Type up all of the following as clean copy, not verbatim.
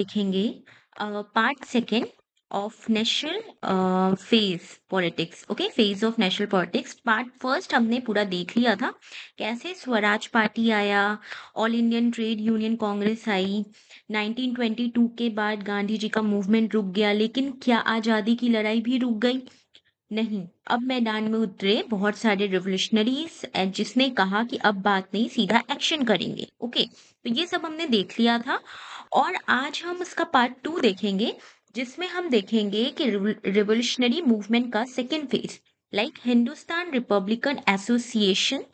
देखेंगे part second of national phase politics. Okay, phase of national politics part first हमने पूरा देख लिया था। कैसे स्वराज पार्टी आया, all Indian trade union Congress आई, 1922 के बाद गांधी जी का मूवमेंट रुक गया, लेकिन क्या आजादी की लड़ाई भी रुक गई? नहीं, अब मैदान में उतरे बहुत सारे रिवोल्यूशनरीज, जिसने कहा कि अब बात नहीं, सीधा एक्शन करेंगे। ओके, तो ये सब हमने देख लिया था। और आज हम उसका पार्ट टू देखेंगे, जिसमें हम देखेंगे कि रिवोल्यूशनरी मूवमेंट का second phase, like Hindustan Republican association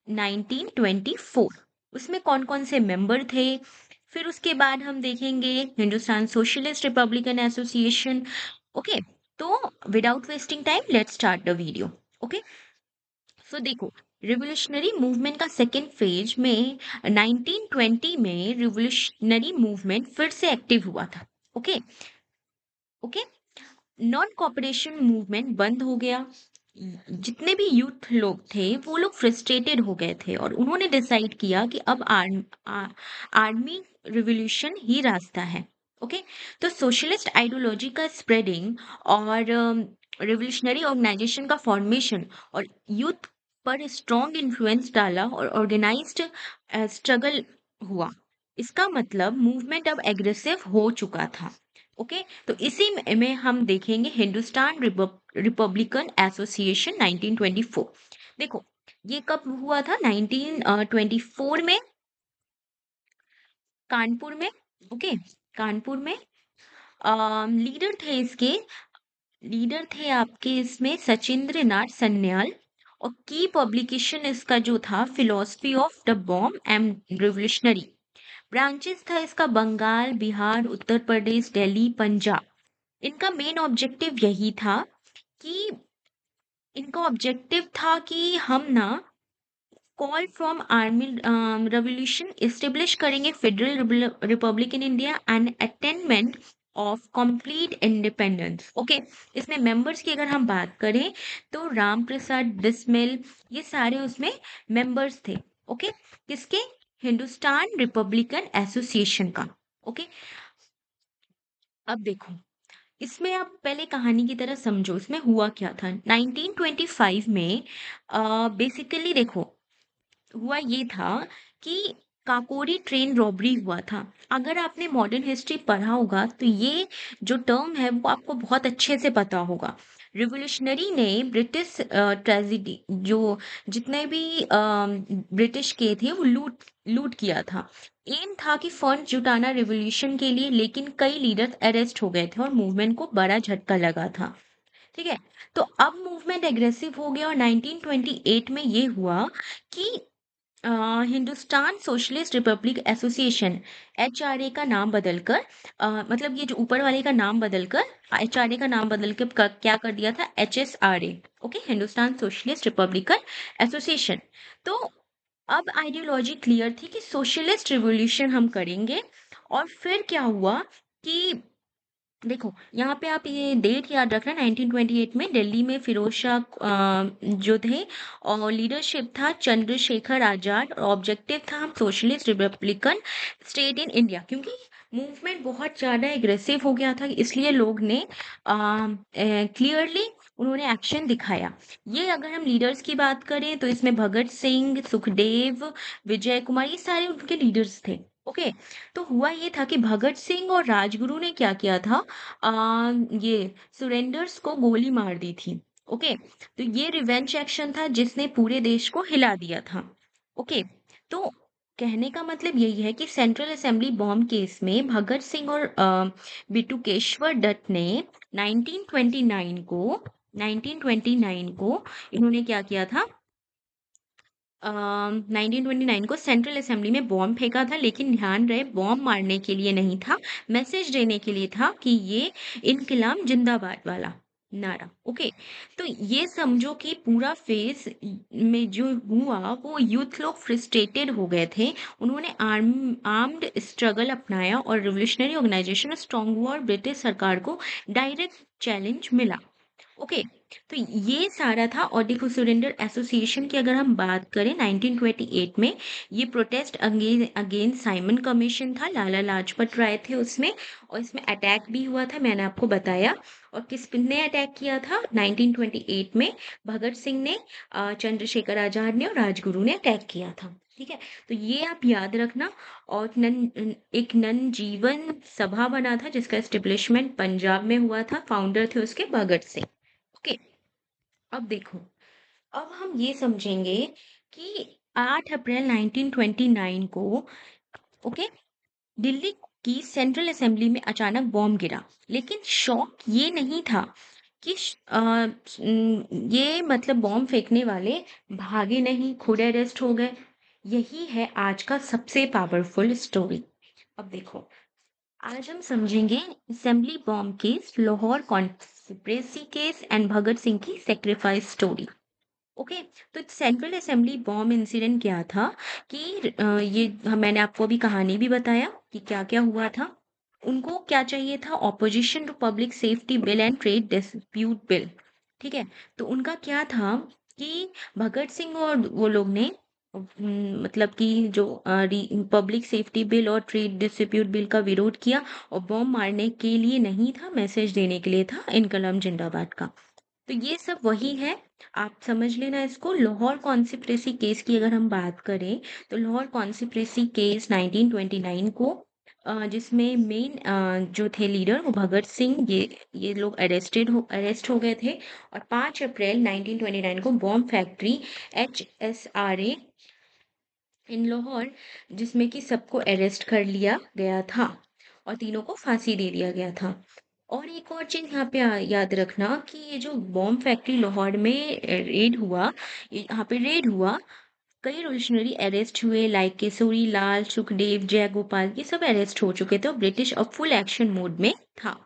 1924, उसमें कौन कौन से मेंबर थे। फिर उसके बाद हम देखेंगे Hindustan socialist republican association. Okay, तो without wasting time let's start the video. Okay, so देखो, रिवोल्यूशनरी मूवमेंट का सेकेंड फेज में 1920 में रिवोल्यूशनरी मूवमेंट फिर से एक्टिव हुआ था। Okay okay, non cooperation movement बंद हो गया। जितने भी यूथ लोग थे वो लोग फ्रस्ट्रेटेड हो गए थे और उन्होंने डिसाइड किया कि अब आर्मी रिवोल्यूशन ही रास्ता है। ओके, तो सोशलिस्ट आइडियोलॉजी का स्प्रेडिंग और रिवोल्यूशनरी ऑर्गेनाइजेशन का फॉर्मेशन और यूथ पर स्ट्रॉन्ग इन्फ्लुएंस डाला और ऑर्गेनाइज्ड स्ट्रगल हुआ। इसका मतलब मूवमेंट अब एग्रेसिव हो चुका था। ओके, तो इसी में हम देखेंगे हिंदुस्तान रिपब्लिकन एसोसिएशन 1924। देखो, ये कब हुआ था? 1924 में, कानपुर में। ओके, कानपुर में। लीडर थे इसके, लीडर थे आपके इसमें सचिंद्र नाथ सन्याल। और की पब्लिकेशन इसका जो था philosophy of the bomb and revolutionary. Branches था इसका बंगाल, बिहार, उत्तर प्रदेश, दिल्ली, पंजाब। इनका मेन ऑब्जेक्टिव यही था कि इनका ऑब्जेक्टिव था कि हम ना call from army revolution establish करेंगे federal republic in India and attainment of complete independence. Okay, इसमें मेंबर्स की अगर हम बात करें तो राम प्रसाद बिस्मिल, ये सारे उसमें मेंबर्स थे। ओके, किसके? हिंदुस्तान रिपब्लिकन एसोसिएशन का। ओके, अब देखो, इसमें आप पहले कहानी की तरह समझो इसमें हुआ क्या था। 1925 में बेसिकली देखो, हुआ ये था कि काकोरी ट्रेन रॉबरी हुआ था। अगर आपने मॉडर्न हिस्ट्री पढ़ा होगा तो ये जो टर्म है वो आपको बहुत अच्छे से पता होगा। रिवोल्यूशनरी ने ब्रिटिश ट्रेजिडी, जो जितने भी ब्रिटिश के थे वो लूट लूट किया था। एम था कि फंड जुटाना रिवोल्यूशन के लिए, लेकिन कई लीडर अरेस्ट हो गए थे और मूवमेंट को बड़ा झटका लगा था। ठीक है, तो अब मूवमेंट एग्रेसिव हो गया और 1928 में ये हुआ कि Hindustan socialist Republic association, HRA का नाम बदलकर, मतलब ये जो ऊपर वाले का नाम बदलकर, एचआरए का नाम बदल के क्या कर दिया था? HSRA. Okay, Hindustan socialist republican association. तो अब आइडियोलॉजी क्लियर थी कि सोशलिस्ट रिवॉल्यूशन हम करेंगे। और फिर क्या हुआ कि देखो, यहाँ पे आप ये डेट याद रखना, 1928 में दिल्ली में फिरोज शाह जो थे, और लीडरशिप था चंद्रशेखर आजाद, और ऑब्जेक्टिव था हम socialist Republican state in India. क्योंकि मूवमेंट बहुत ज़्यादा एग्रेसिव हो गया था, इसलिए लोग ने क्लियरली उन्होंने एक्शन दिखाया। ये अगर हम लीडर्स की बात करें तो इसमें भगत सिंह, सुखदेव, विजय कुमार, ये सारे उनके लीडर्स थे। ओके, तो हुआ ये था कि भगत सिंह और राजगुरु ने क्या किया था, ये सुरेंदर्स को गोली मार दी थी। ओके, तो ये रिवेंज एक्शन था जिसने पूरे देश को हिला दिया था। ओके, तो कहने का मतलब यही है कि सेंट्रल असेंबली बॉम्ब केस में भगत सिंह और बिटुकेश्वर दत्त ने 1929 को 1929 को इन्होंने क्या किया था, 1929 को सेंट्रल असेंबली में बॉम्ब फेंका था। लेकिन ध्यान रहे, बॉम्ब मारने के लिए नहीं था, मैसेज देने के लिए था कि ये इनकलाब जिंदाबाद वाला नारा। ओके, तो ये समझो कि पूरा फेज में जो हुआ वो यूथ लोग फ्रस्ट्रेटेड हो गए थे। उन्होंने आर्म्ड स्ट्रगल अपनाया और रिवोल्यूशनरी ऑर्गेनाइजेशन स्ट्रांग हुआ और ब्रिटिश सरकार को डायरेक्ट चैलेंज मिला। ओके। तो ये सारा था ऑडिको सुरेंद्र एसोसिएशन की। अगर हम बात करें 1928 में, ये प्रोटेस्ट अगेंस्ट साइमन कमीशन था, लाला लाजपत राय थे उसमें, और इसमें अटैक भी हुआ था, मैंने आपको बताया। और किसने अटैक किया था 1928 में? भगत सिंह ने, चंद्रशेखर आजाद ने और राजगुरु ने अटैक किया था। ठीक है, तो ये आप याद रखना। और एक नन जीवन सभा बना था जिसका एस्टेब्लिशमेंट पंजाब में हुआ था, फाउंडर थे उसके भगत सिंह। ओके, अब देखो, अब हम ये समझेंगे कि 8 अप्रैल 1929 को, ओके, दिल्ली की सेंट्रल असेंबली में अचानक बॉम्ब गिरा। लेकिन शॉक ये नहीं था कि ये मतलब बॉम्ब फेंकने वाले भागे नहीं, खुद अरेस्ट हो गए। यही है आज का सबसे पावरफुल स्टोरी। अब देखो, आज हम समझेंगे assembly bomb case, Lahore conspiracy case and Bhagat Singh की सेक्रीफाइस स्टोरी। ओके, तो सेंट्रल असेंबली बॉम्ब इंसिडेंट क्या था कि मैंने आपको अभी कहानी भी बताया कि क्या क्या हुआ था। उनको क्या चाहिए था? Opposition to public safety bill and trade dispute bill. ठीक है, तो उनका क्या था कि भगत सिंह और वो लोग ने मतलब कि जो पब्लिक सेफ्टी बिल और ट्रेड डिस्प्यूट बिल का विरोध किया, और बॉम्ब मारने के लिए नहीं था, मैसेज देने के लिए था, इनकलाब जिंदाबाद का। तो ये सब वही है, आप समझ लेना इसको। लाहौर कॉन्स्पिरेसी केस की अगर हम बात करें, तो लाहौर कॉन्स्पिरेसी केस 1929 को, जिसमें मेन जो थे लीडर वो भगत सिंह, ये लोग अरेस्ट हो गए थे। और 5 अप्रैल 1929 को बॉम्ब फैक्ट्री HSRA इन लाहौर, जिसमें कि सबको अरेस्ट कर लिया गया था और तीनों को फांसी दे दिया गया था। और एक और चीज यहाँ पे याद रखना कि ये जो बॉम्ब फैक्ट्री लाहौर में यहाँ पे रेड हुआ, कई रिवोल्यूशनरी अरेस्ट हुए, लाइक केसरी लाल, सुखदेव, जयगोपाल, ये सब अरेस्ट हो चुके थे और ब्रिटिश अब फुल एक्शन मोड में था।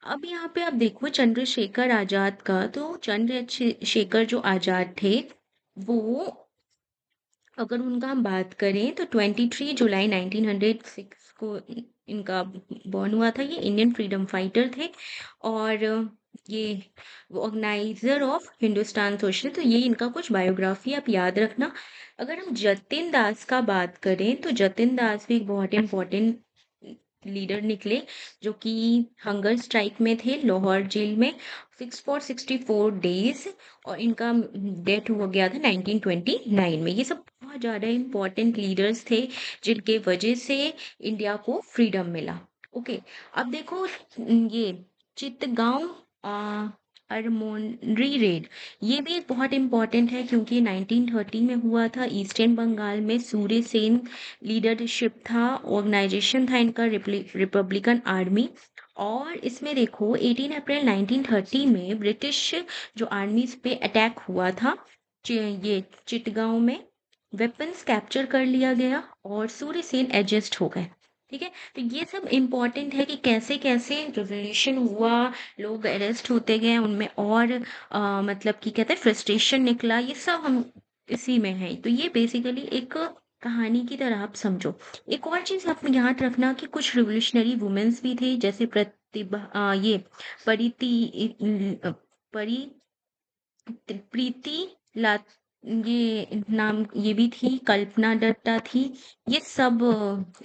अब यहाँ पे आप देखो चंद्रशेखर आजाद का, तो चंद्रशेखर जो आजाद थे, वो, अगर उनका हम बात करें तो 23 जुलाई 1906 को इनका बॉर्न हुआ था। ये इंडियन फ्रीडम फाइटर थे, और ये ऑर्गेनाइजर ऑफ हिंदुस्तान सोशल। तो ये इनका कुछ बायोग्राफी आप याद रखना। अगर हम जतिन दास का बात करें, तो जतिन दास भी एक बहुत इम्पोर्टेंट लीडर निकले, जो कि हंगर स्ट्राइक में थे लाहौर जेल में 64 डेज, और इनका डेथ हो गया था 1929 में। ये सब बहुत ज़्यादा इम्पोर्टेंट लीडर्स थे जिनके वजह से इंडिया को फ्रीडम मिला। ओके, अब देखो, ये चित्तगांव अरमोनरी रेड, ये भी एक बहुत इम्पोर्टेंट है क्योंकि 1930 में हुआ था। ईस्टर्न बंगाल में सूर्य सेन लीडरशिप था, ऑर्गेनाइजेशन था इनका, रिपब्लिकन आर्मी। और इसमें देखो 18 अप्रैल 1930 में ब्रिटिश जो आर्मीज पे अटैक हुआ था, ये चिटगांव में, वेपन्स कैप्चर कर लिया गया और सूर्य सेन एडजस्ट हो गए। ठीक है, तो ये सब इम्पोर्टेंट है कि कैसे कैसे रिवोल्यूशन हुआ, लोग अरेस्ट होते गए उनमें, और मतलब कि कहते हैं फ्रस्ट्रेशन निकला, ये सब हम इसी में है। तो ये बेसिकली एक कहानी की तरह आप समझो। एक और चीज आप याद रखना कि कुछ रिवोल्यूशनरी वुमेन्स भी थे, जैसे प्रतिभा, ये परिति परी प्रीति ला, ये नाम ये भी थी, कल्पना दत्ता थी, ये सब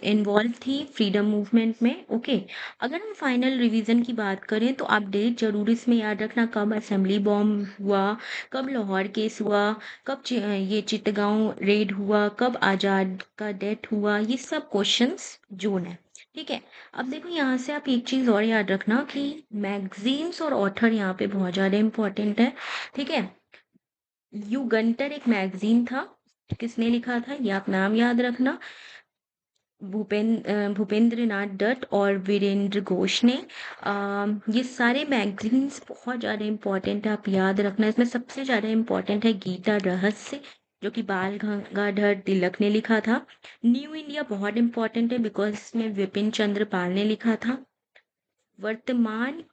इन्वॉल्व थी फ्रीडम मूवमेंट में। ओके, अगर हम फाइनल रिवीजन की बात करें तो आप डेट जरूर इसमें याद रखना, कब असेंबली बॉम्ब हुआ, कब लाहौर केस हुआ, कब ये चिttगांव रेड हुआ, कब आजाद का डेथ हुआ, ये सब क्वेश्चंस जोन है। ठीक है, अब देखो यहाँ से आप एक चीज और याद रखना कि मैगजीन्स और ऑथर यहाँ पे बहुत ज्यादा इंपॉर्टेंट है। ठीक है, युगंटर एक मैगजीन था, किसने लिखा था ये आप नाम याद रखना, भूपेंद्र नाथ दत्त और वीरेंद्र घोष ने। ये सारे मैगजीन्स बहुत ज़्यादा इम्पोर्टेंट है, आप याद रखना। इसमें सबसे ज़्यादा इम्पोर्टेंट है गीता रहस्य, जो कि बाल गंगाधर तिलक ने लिखा था। न्यू इंडिया बहुत इम्पोर्टेंट है बिकॉज इसमें विपिन चंद्र पाल ने लिखा था। वर्तमान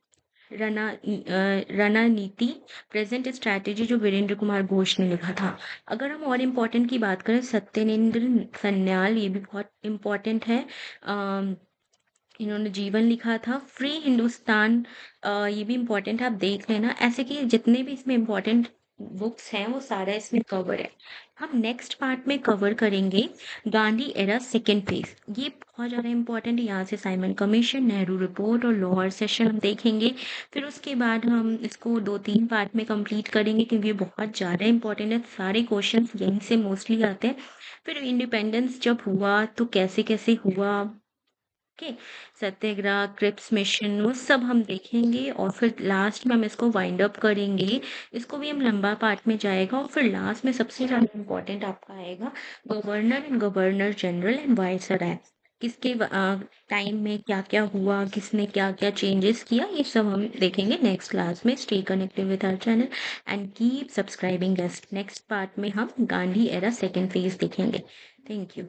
रणनीति, प्रेजेंट स्ट्रैटेजी, जो वीरेंद्र कुमार घोष ने लिखा था। अगर हम और इम्पोर्टेंट की बात करें, सत्येंद्र सन्याल, ये भी बहुत इम्पोर्टेंट है। इन्होंने जीवन लिखा था। फ्री हिंदुस्तान, ये भी इम्पोर्टेंट, आप देख लेना। ऐसे कि जितने भी इसमें इम्पोर्टेंट बुक्स हैं वो सारा इसमें कवर है। हम नेक्स्ट पार्ट में कवर करेंगे गांधी एरा सेकेंड फेज। ये बहुत ज़्यादा इम्पोर्टेंट है। यहाँ से साइमन कमीशन, नेहरू रिपोर्ट और लोअर सेशन हम देखेंगे। फिर उसके बाद हम इसको 2-3 पार्ट में कंप्लीट करेंगे, क्योंकि ये बहुत ज़्यादा इम्पोर्टेंट है। सारे क्वेश्चंस यहीं से मोस्टली आते हैं। फिर इंडिपेंडेंस जब हुआ तो कैसे कैसे हुआ, ओके, सत्याग्रह, क्रिप्स मिशन, वो सब हम देखेंगे। और फिर लास्ट में हम इसको वाइंड अप करेंगे। इसको भी हम लंबा पार्ट में जाएगा। और फिर लास्ट में सबसे ज़्यादा इम्पोर्टेंट आपका आएगा governor and governor general and viceroy. किसके टाइम में क्या क्या हुआ, किसने क्या क्या चेंजेस किया, ये सब हम देखेंगे नेक्स्ट क्लास में। Stay connected with our channel and keep subscribing us. Next part में हम गांधी एरा सेकेंड फेज देखेंगे। Thank you.